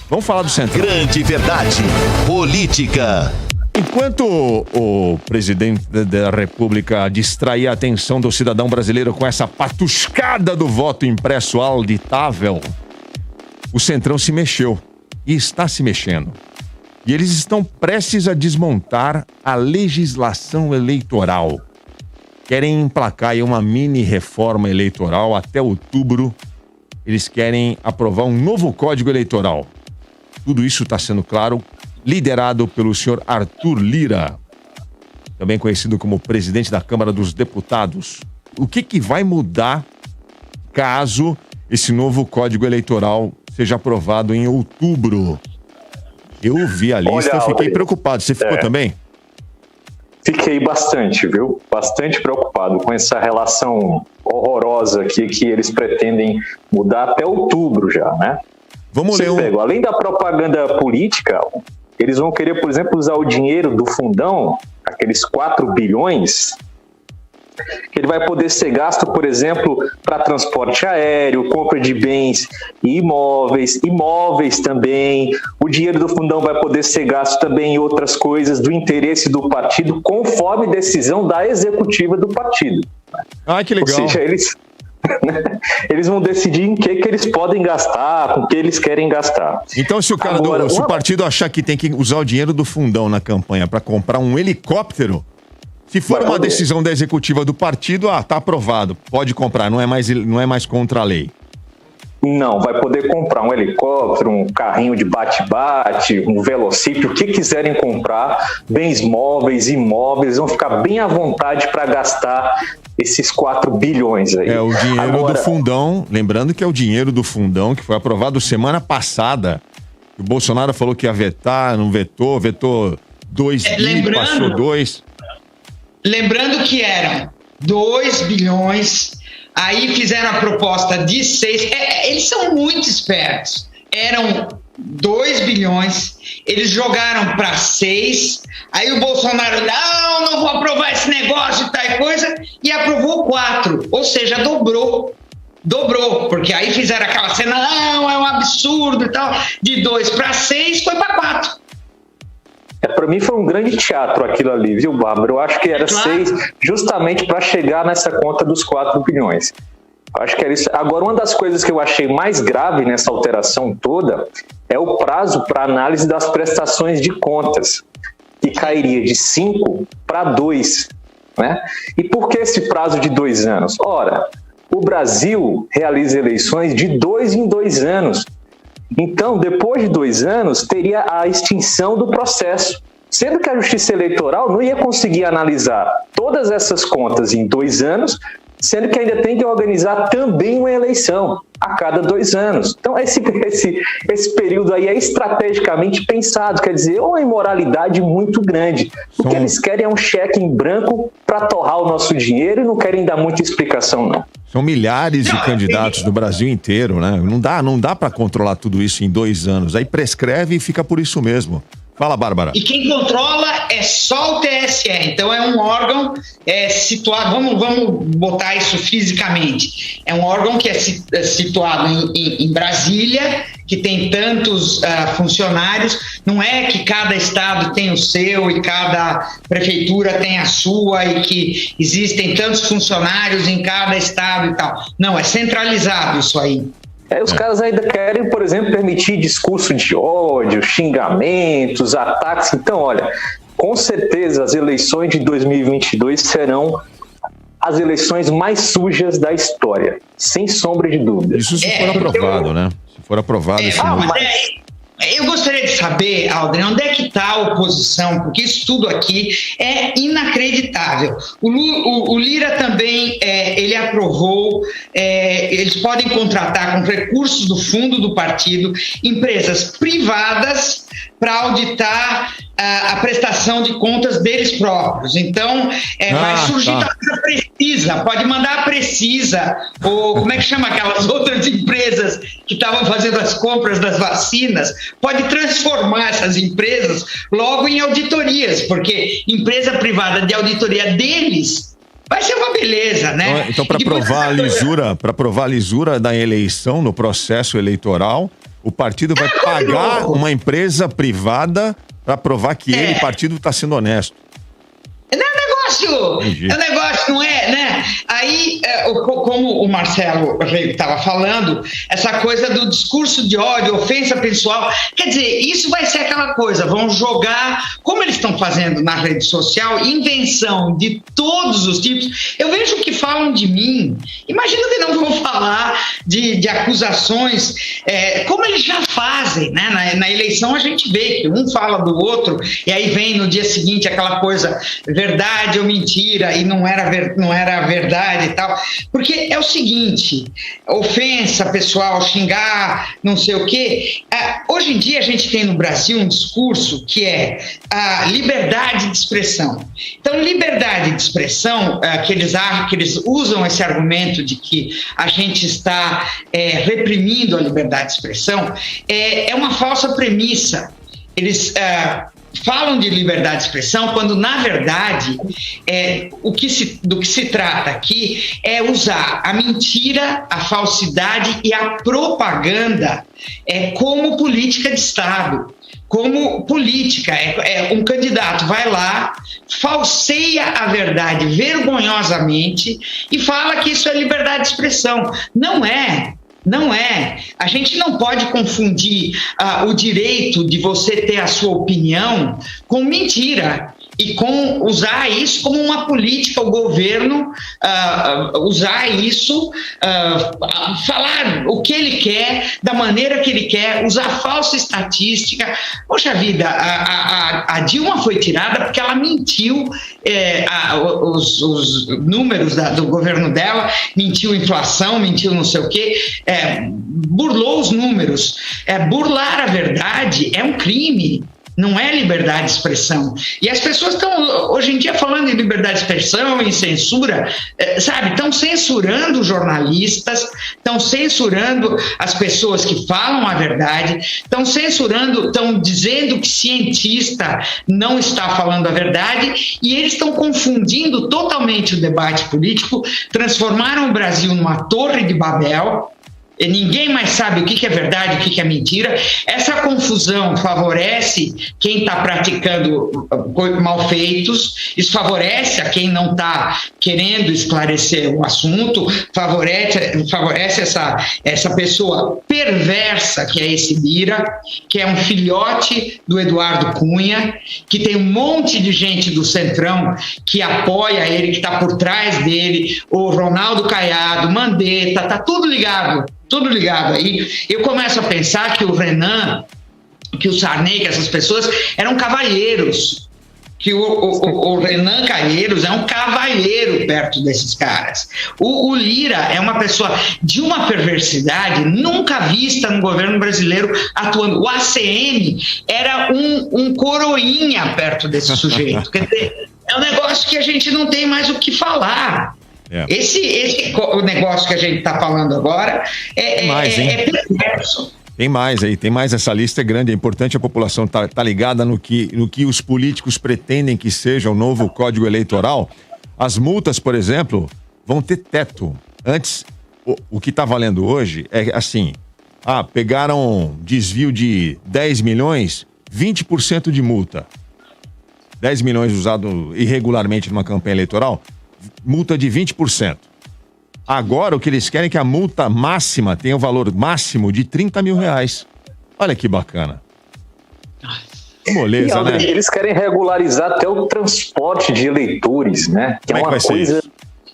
Vamos falar do Centrão. Grande Verdade Política. Enquanto o presidente da República distraía a atenção do cidadão brasileiro com essa patuscada do voto impresso auditável, o Centrão se mexeu e está se mexendo. E eles estão prestes a desmontar a legislação eleitoral. Querem emplacar aí uma mini reforma eleitoral até outubro. Eles querem aprovar um novo código eleitoral. Tudo isso está sendo, claro, liderado pelo senhor Arthur Lira, também conhecido como presidente da Câmara dos Deputados. O que vai mudar caso esse novo código eleitoral seja aprovado em outubro? Eu vi a lista, fiquei preocupado. Você ficou também? Fiquei bastante, viu? Bastante preocupado com essa relação horrorosa aqui que eles pretendem mudar até outubro já, né? Vamos ler além da propaganda política, eles vão querer, por exemplo, usar o dinheiro do fundão, aqueles 4 bilhões, que ele vai poder ser gasto, por exemplo, para transporte aéreo, compra de bens e imóveis também. O dinheiro do fundão vai poder ser gasto também em outras coisas do interesse do partido, conforme decisão da executiva do partido. Ah, que legal. Ou seja, eles vão decidir em que eles podem gastar, com que eles querem gastar. Então, se o partido achar que tem que usar o dinheiro do fundão na campanha para comprar um helicóptero, se for uma decisão da executiva do partido, tá aprovado, pode comprar, não é mais contra a lei. Não, vai poder comprar um helicóptero, um carrinho de bate-bate, um velocípede, o que quiserem comprar, bens móveis, imóveis, vão ficar bem à vontade para gastar esses 4 bilhões aí. É o dinheiro do fundão, lembrando que é o dinheiro do fundão que foi aprovado semana passada. O Bolsonaro falou que ia vetar, não vetou, 2 bi, passou 2. Lembrando que eram 2 bilhões, aí fizeram a proposta de 6. Eles são muito espertos. Eram 2 bilhões, eles jogaram para 6. Aí o Bolsonaro, não vou aprovar esse negócio e tal coisa, e aprovou 4. Ou seja, dobrou, porque aí fizeram aquela cena, não, é um absurdo e tal. De 2 para 6 foi para 4. Para mim foi um grande teatro aquilo ali, viu, Bárbara? Eu acho que era 6, justamente para chegar nessa conta dos 4 bilhões. Acho que era isso. Agora, uma das coisas que eu achei mais grave nessa alteração toda é o prazo para análise das prestações de contas, que cairia de 5 para 2. Né? E por que esse prazo de 2 anos? Ora, o Brasil realiza eleições de 2 em 2 anos. Então, depois de 2 anos, teria a extinção do processo, sendo que a Justiça Eleitoral não ia conseguir analisar todas essas contas em 2 anos, sendo que ainda tem que organizar também uma eleição a cada 2 anos. Então, esse período aí é estrategicamente pensado, quer dizer, uma imoralidade muito grande. O que eles querem é um cheque em branco para torrar o nosso dinheiro e não querem dar muita explicação, não. São milhares de candidatos do Brasil inteiro, né? Não dá para controlar tudo isso em 2 anos. Aí prescreve e fica por isso mesmo. Fala, Bárbara. E quem controla é só o TSE. Então é um órgão situado, vamos botar isso fisicamente. É um órgão que é situado em Brasília, que tem tantos funcionários. Não é que cada estado tem o seu e cada prefeitura tem a sua e que existem tantos funcionários em cada estado e tal. Não, é centralizado isso aí. Os caras ainda querem, por exemplo, permitir discurso de ódio, xingamentos, ataques. Então, olha, com certeza as eleições de 2022 serão as eleições mais sujas da história, sem sombra de dúvida. Isso se for aprovado, né? Se for aprovado esse novo... Eu gostaria de saber, Aldrin, onde é que está a oposição, porque isso tudo aqui é inacreditável. O Lira também, ele aprovou, eles podem contratar com recursos do fundo do partido empresas privadas para auditar a prestação de contas deles próprios. Então, vai surgir a Precisa, pode mandar a Precisa, ou como é que chama aquelas outras empresas que estavam fazendo as compras das vacinas, pode transformar essas empresas logo em auditorias, porque empresa privada de auditoria deles vai ser uma beleza, né? Então, para provar a lisura da eleição no processo eleitoral, O partido vai pagar uma empresa privada para provar que ele, partido, está sendo honesto. É um negócio, não é, né? Aí, como o Marcelo estava falando, essa coisa do discurso de ódio, ofensa pessoal, quer dizer, isso vai ser aquela coisa, vão jogar, como eles estão fazendo na rede social, invenção de todos os tipos. Eu vejo que falam de mim, imagino que não vão falar de acusações, como eles já fazem, né? Na eleição a gente vê que um fala do outro, e aí vem no dia seguinte aquela coisa, verdade ou mentira, e não era verdade e tal, porque é o seguinte, ofensa pessoal, xingar, não sei o quê, hoje em dia a gente tem no Brasil um discurso que é a liberdade de expressão. Então, liberdade de expressão, que eles usam esse argumento de que a gente está reprimindo a liberdade de expressão, é uma falsa premissa. Eles falam de liberdade de expressão quando, na verdade, do que se trata aqui é usar a mentira, a falsidade e a propaganda como política de Estado. Como política, um candidato vai lá, falseia a verdade vergonhosamente e fala que isso é liberdade de expressão. Não é. Não é. A gente não pode confundir o direito de você ter a sua opinião com mentira e com usar isso como uma política, o governo usar isso, falar o que ele quer, da maneira que ele quer, usar falsa estatística. Poxa vida, a Dilma foi tirada porque ela mentiu os números do governo dela, mentiu inflação, mentiu não sei o quê, burlou os números. Burlar a verdade é um crime. Não é liberdade de expressão. E as pessoas estão, hoje em dia, falando em liberdade de expressão, em censura, estão censurando jornalistas, estão censurando as pessoas que falam a verdade, estão dizendo que cientista não está falando a verdade, e eles estão confundindo totalmente o debate político, transformaram o Brasil numa torre de Babel. Ninguém mais sabe o que é verdade, o que é mentira. Essa confusão favorece quem está praticando malfeitos, isso favorece a quem não está querendo esclarecer o assunto, favorece essa pessoa perversa que é esse Lira, que é um filhote do Eduardo Cunha, que tem um monte de gente do Centrão que apoia ele, que está por trás dele, o Ronaldo Caiado, Mandetta, está tudo ligado. Tudo ligado aí. Eu começo a pensar que o Renan, que o Sarney, que essas pessoas eram cavalheiros. Que o Renan Calheiros é um cavalheiro perto desses caras. O Lira é uma pessoa de uma perversidade nunca vista no governo brasileiro atuando. O ACM era um coroinha perto desse sujeito. Quer dizer, é um negócio que a gente não tem mais o que falar. Esse o negócio que a gente está falando agora é perverso. Tem mais aí, essa lista é grande, é importante a população tá ligada no que os políticos pretendem que seja o novo Código Eleitoral. As multas, por exemplo, vão ter teto. Antes, o que está valendo hoje é assim, pegaram desvio de 10 milhões, 20% de multa. 10 milhões usado irregularmente numa campanha eleitoral, multa de 20%. Agora o que eles querem é que a multa máxima tenha o valor máximo de R$30 mil. Olha que bacana. Moleza, né? Eles querem regularizar até o transporte de eleitores, né? Que é uma coisa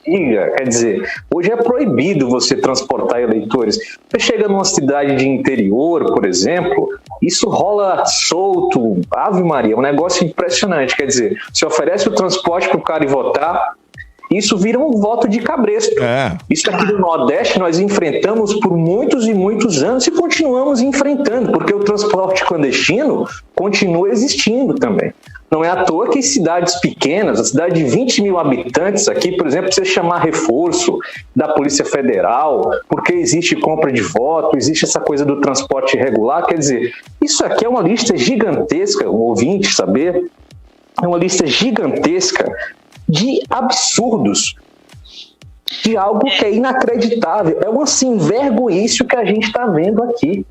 antiga. Quer dizer, hoje é proibido você transportar eleitores. Você chega numa cidade de interior, por exemplo, isso rola solto, Ave Maria, é um negócio impressionante. Quer dizer, você oferece o transporte para o cara ir votar, isso vira um voto de cabresto. Isso aqui do Nordeste nós enfrentamos por muitos e muitos anos e continuamos enfrentando, porque o transporte clandestino continua existindo também. Não é à toa que em cidades pequenas, a cidade de 20 mil habitantes aqui, por exemplo, precisa chamar reforço da Polícia Federal, porque existe compra de voto, existe essa coisa do transporte irregular. Quer dizer, isso aqui é uma lista gigantesca, o ouvinte saber, é uma lista gigantesca de absurdos, de algo que é inacreditável. É uma sinvergonhice que a gente está vendo aqui.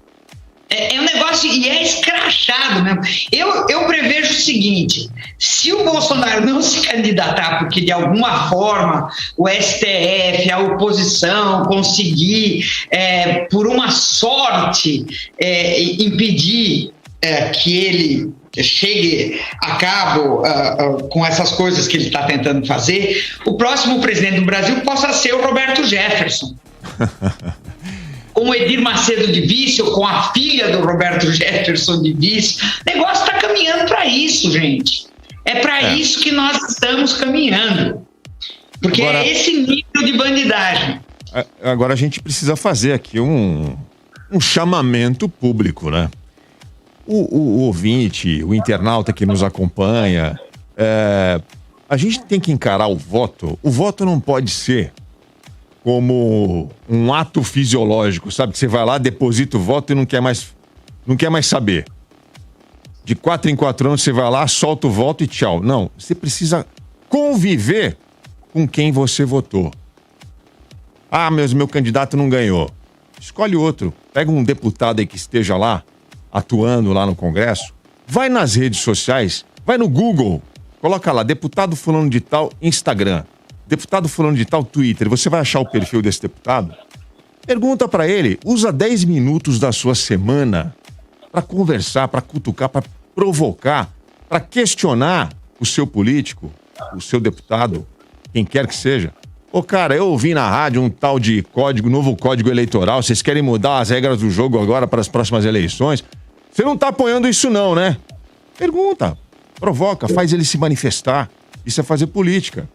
É um negócio, e é escrachado mesmo. Eu prevejo o seguinte: se o Bolsonaro não se candidatar, porque de alguma forma o STF, a oposição conseguir, por uma sorte, impedir que ele chegue a cabo com essas coisas que ele está tentando fazer, o próximo presidente do Brasil possa ser o Roberto Jefferson. Com o Edir Macedo de vice, ou com a filha do Roberto Jefferson de vice. O negócio está caminhando para isso, gente. É para isso que nós estamos caminhando. Porque agora, é esse nível de bandidagem. Agora a gente precisa fazer aqui um chamamento público, né? O ouvinte, o internauta que nos acompanha, a gente tem que encarar o voto. O voto não pode ser como um ato fisiológico, sabe? Que você vai lá, deposita o voto e não quer mais saber. De 4 em 4 anos você vai lá, solta o voto e tchau. Não, você precisa conviver com quem você votou. Ah, meu candidato não ganhou. Escolhe outro. Pega um deputado aí que esteja lá, atuando lá no Congresso, vai nas redes sociais, vai no Google, coloca lá, deputado fulano de tal, Instagram. Deputado fulano de tal, Twitter, você vai achar o perfil desse deputado? Pergunta pra ele, usa 10 minutos da sua semana pra conversar, pra cutucar, pra provocar, pra questionar o seu político, o seu deputado, quem quer que seja. Ô cara, eu ouvi na rádio um tal de novo código eleitoral, vocês querem mudar as regras do jogo agora para as próximas eleições? Você não tá apoiando isso não, né? Pergunta, provoca, faz ele se manifestar. Isso é fazer política.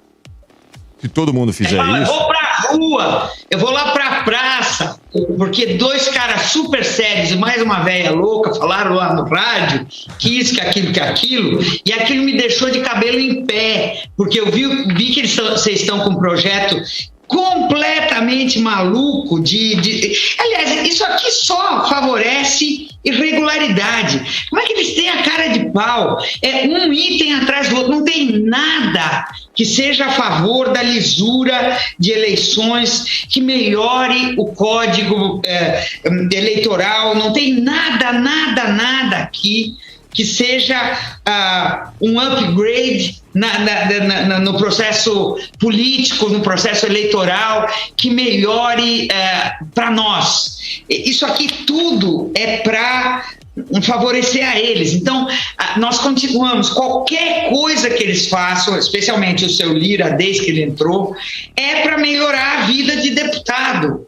Se todo mundo fizer isso... Eu vou pra rua, eu vou lá pra praça, porque 2 caras super sérios e mais uma velha louca falaram lá no rádio que isso, que aquilo, e aquilo me deixou de cabelo em pé, porque eu vi que vocês estão com um projeto completamente maluco aliás, isso aqui só favorece irregularidade. Como é que eles têm a cara de pau? É um item atrás do outro, não tem nada que seja a favor da lisura de eleições, que melhore o código eleitoral, não tem nada aqui que seja um upgrade no processo político, no processo eleitoral, que melhore para nós. Isso aqui tudo é para favorecer a eles. Então, nós continuamos, qualquer coisa que eles façam, especialmente o seu Lira, desde que ele entrou, é para melhorar a vida de deputado.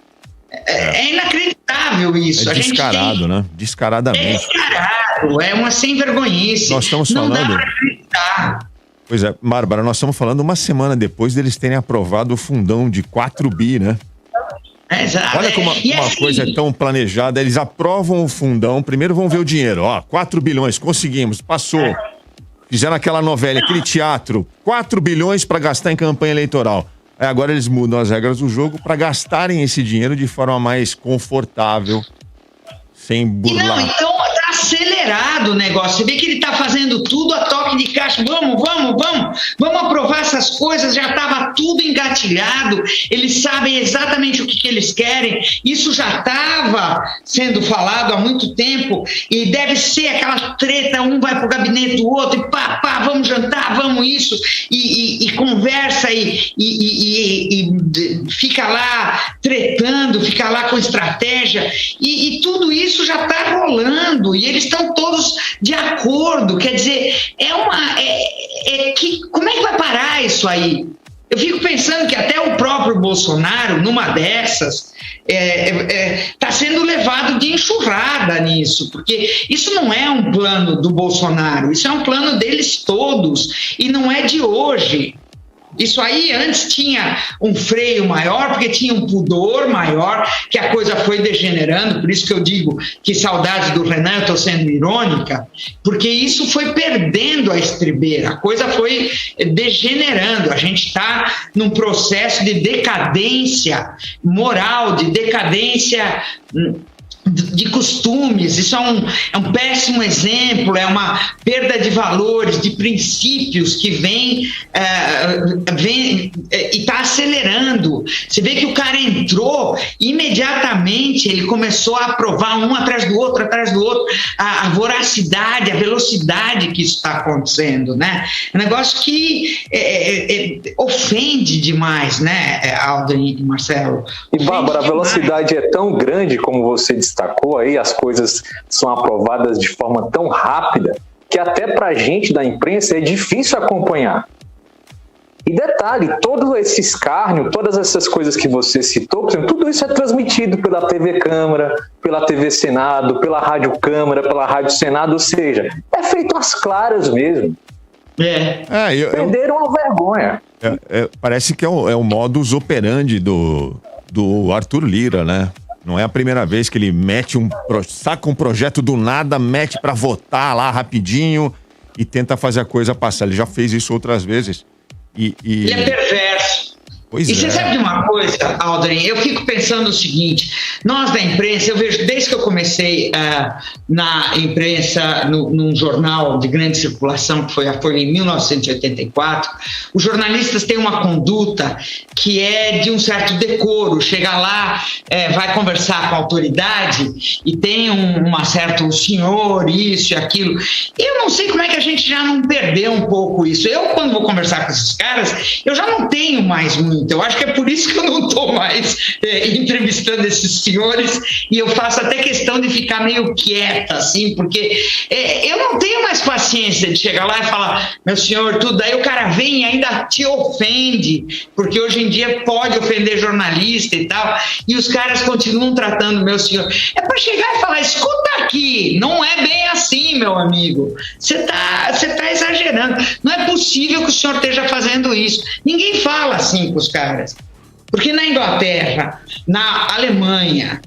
É inacreditável isso. É descarado, né? Descaradamente. É descarado, é uma sem-vergonhice. Nós estamos falando... Não dá pra acreditar. Pois é, Bárbara, nós estamos falando uma semana depois deles terem aprovado o fundão de 4 bi, né? Exato. Olha como uma coisa é tão planejada. Eles aprovam o fundão, primeiro vão ver o dinheiro. 4 bilhões, conseguimos, passou. Fizeram aquela novela, aquele teatro. 4 bilhões para gastar em campanha eleitoral. Agora eles mudam as regras do jogo para gastarem esse dinheiro de forma mais confortável, sem burlar. Não, então tá acelerado o negócio. Você vê que ele tá fazendo tudo a toque de caixa. Vamos aprovar essas coisas. Já estava tudo engatilhado. Eles sabem exatamente o que eles querem. Isso já estava sendo falado há muito tempo e deve ser aquela treta, um vai pro gabinete do outro e pá, vamos jantar, vamos isso, e conversa e fica lá tretando, fica lá com estratégia e tudo isso já está rolando e eles estão todos de acordo. Quer dizer, como é que vai parar isso aí? Eu fico pensando que até o próprio Bolsonaro, numa dessas, está sendo levado de enxurrada nisso, porque isso não é um plano do Bolsonaro, isso é um plano deles todos, e não é de hoje. Isso aí antes tinha um freio maior, porque tinha um pudor maior, que a coisa foi degenerando, por isso que eu digo que saudade do Renan, eu estou sendo irônica, porque isso foi perdendo a estribeira, a coisa foi degenerando, a gente está num processo de decadência moral, de decadência de costumes, isso é um péssimo exemplo, é uma perda de valores, de princípios que vem e está acelerando. Você vê que o cara entrou, imediatamente ele começou a aprovar um atrás do outro, a voracidade, a velocidade que isso está acontecendo, né? É um negócio que ofende demais, né, Aldrin e Marcelo? E, Bárbara, a velocidade é tão grande, como você destacou aí, as coisas são aprovadas de forma tão rápida, que até para a gente da imprensa é difícil acompanhar. E detalhe, todo esse escárnio, todas essas coisas que você citou, por exemplo, tudo isso é transmitido pela TV Câmara, pela TV Senado, pela Rádio Câmara, pela Rádio Senado, ou seja, é feito às claras mesmo. Perderam a vergonha. Parece que é o modus operandi do Arthur Lira, né? Não é a primeira vez que ele saca um projeto do nada, mete pra votar lá rapidinho e tenta fazer a coisa passar. Ele já fez isso outras vezes. Ele é perverso. Você sabe de uma coisa, Aldrin? Eu fico pensando o seguinte: nós da imprensa, eu vejo desde que eu comecei na imprensa, num jornal de grande circulação, que foi a Folha em 1984, os jornalistas têm uma conduta que é de um certo decoro. Chega lá, vai conversar com a autoridade e tem um certo senhor, isso e aquilo. Eu não sei como é que a gente já não perdeu um pouco isso. Eu, quando vou conversar com esses caras, eu já não tenho mais muito. Eu acho que é por isso que eu não estou mais entrevistando esses senhores, e eu faço até questão de ficar meio quieta, assim, porque eu não tenho mais paciência de chegar lá e falar, meu senhor, tudo. Aí o cara vem e ainda te ofende, porque hoje em dia pode ofender jornalista e tal, e os caras continuam tratando meu senhor. É para chegar e falar, escuta aqui, não é bem assim, meu amigo. Você tá exagerando. Não é possível que o senhor esteja fazendo isso. Ninguém fala assim com os caras. Porque na Inglaterra, na Alemanha,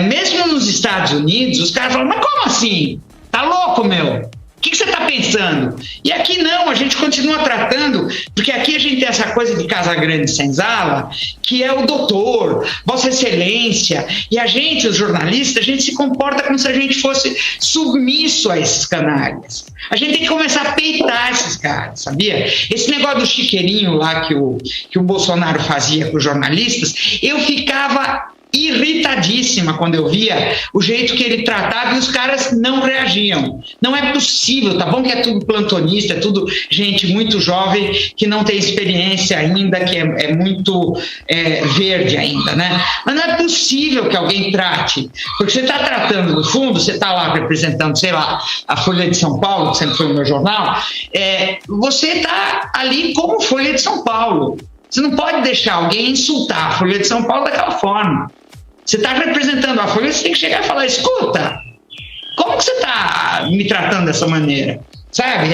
mesmo nos Estados Unidos, os caras falam, mas como assim? Tá louco, meu? O que você está pensando? E aqui não, a gente continua tratando, porque aqui a gente tem essa coisa de casa grande senzala, que é o doutor, Vossa Excelência, e a gente, os jornalistas, a gente se comporta como se a gente fosse submisso a esses canalhas. A gente tem que começar a peitar esses caras, sabia? Esse negócio do chiqueirinho lá que o Bolsonaro fazia com os jornalistas, eu ficava irritadíssima quando eu via o jeito que ele tratava e os caras não reagiam. Não é possível, tá bom que é tudo plantonista, é tudo gente muito jovem que não tem experiência ainda, que é muito verde ainda, né? Mas não é possível que alguém trate, porque você está tratando, no fundo, você está lá representando, sei lá, a Folha de São Paulo, que sempre foi o meu jornal, você está ali como Folha de São Paulo. Você não pode deixar alguém insultar a Folha de São Paulo daquela forma. Você está representando a Folha, você tem que chegar e falar, escuta, como que você está me tratando dessa maneira? Sabe,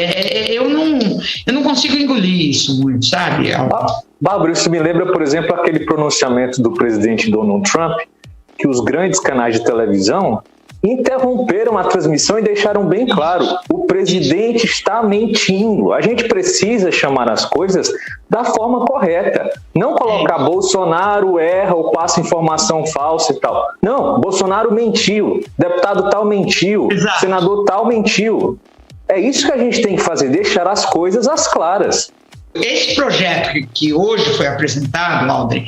eu não consigo engolir isso muito, sabe? Bárbara, isso me lembra, por exemplo, aquele pronunciamento do presidente Donald Trump, que os grandes canais de televisão interromperam a transmissão e deixaram bem claro, o presidente está mentindo. A gente precisa chamar as coisas da forma correta. Não colocar Bolsonaro erra ou passa informação falsa e tal. Não, Bolsonaro mentiu, deputado tal mentiu, Exato. Senador tal mentiu. É isso que a gente tem que fazer, deixar as coisas às claras. Esse projeto que hoje foi apresentado, Aldrin,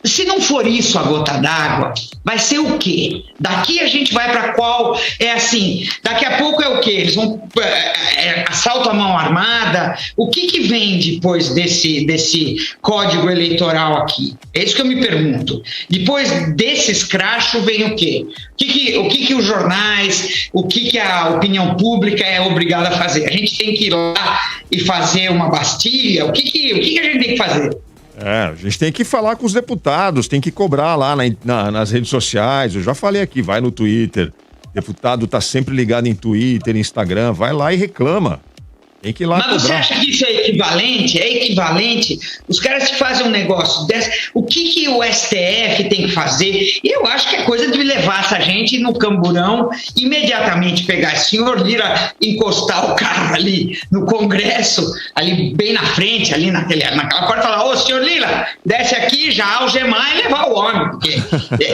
se não for isso a gota d'água, vai ser o quê? Daqui a gente vai para qual? Daqui a pouco é o quê? Eles vão assalto à mão armada? O que vem depois desse código eleitoral aqui? É isso que eu me pergunto. Depois desse escracho vem o quê? O que os jornais, o que a opinião pública é obrigada a fazer? A gente tem que ir lá e fazer uma Bastilha? O que a gente tem que fazer? A gente tem que falar com os deputados, tem que cobrar lá nas redes sociais. Eu já falei aqui, vai no Twitter. Deputado tá sempre ligado em Twitter, Instagram, vai lá e reclama. Tem que ir lá Mas cobrar. você acha que isso é equivalente? É equivalente? Os caras que fazem um negócio desse, o que o STF tem que fazer? Eu acho que é coisa de levar essa gente no camburão, imediatamente pegar esse senhor Lira, encostar o carro ali no Congresso, ali bem na frente, ali naquela porta, falar, ô senhor Lira, desce aqui, já algemar e levar o homem, porque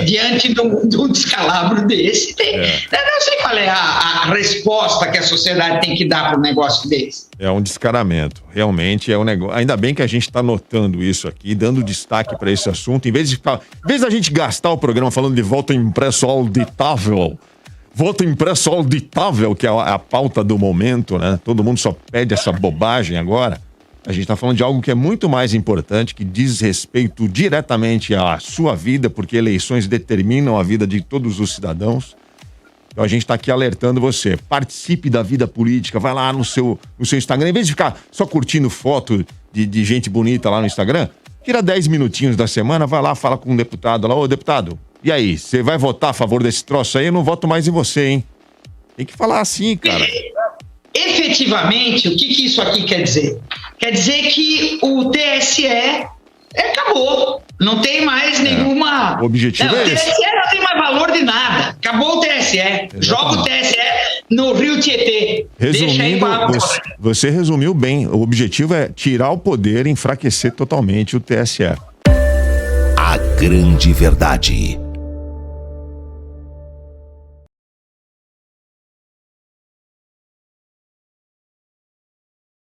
diante de um descalabro desse, eu não sei qual é a resposta que a sociedade tem que dar para um negócio desse. É um descaramento, realmente é um negócio. Ainda bem que a gente está notando isso aqui, dando destaque para esse assunto, em vez da gente gastar o programa falando de voto impresso auditável, que é a pauta do momento, né? Todo mundo só pede essa bobagem agora. A gente está falando de algo que é muito mais importante, que diz respeito diretamente à sua vida, porque eleições determinam a vida de todos os cidadãos. Então a gente está aqui alertando você. Participe da vida política, vai lá no seu Instagram. Em vez de ficar só curtindo foto de gente bonita lá no Instagram, tira 10 minutinhos da semana, vai lá, fala com um deputado lá. Ô, deputado, e aí, você vai votar a favor desse troço aí? Eu não voto mais em você, hein? Tem que falar assim, cara. Efetivamente, o que isso aqui quer dizer? Quer dizer que o TSE acabou. Não tem mais nenhuma... O objetivo é esse. O TSE não tem mais valor de nada. Acabou o TSE. Exatamente. Joga o TSE no Rio Tietê. Resumindo, você resumiu bem. O objetivo é tirar o poder e enfraquecer totalmente o TSE. A grande verdade.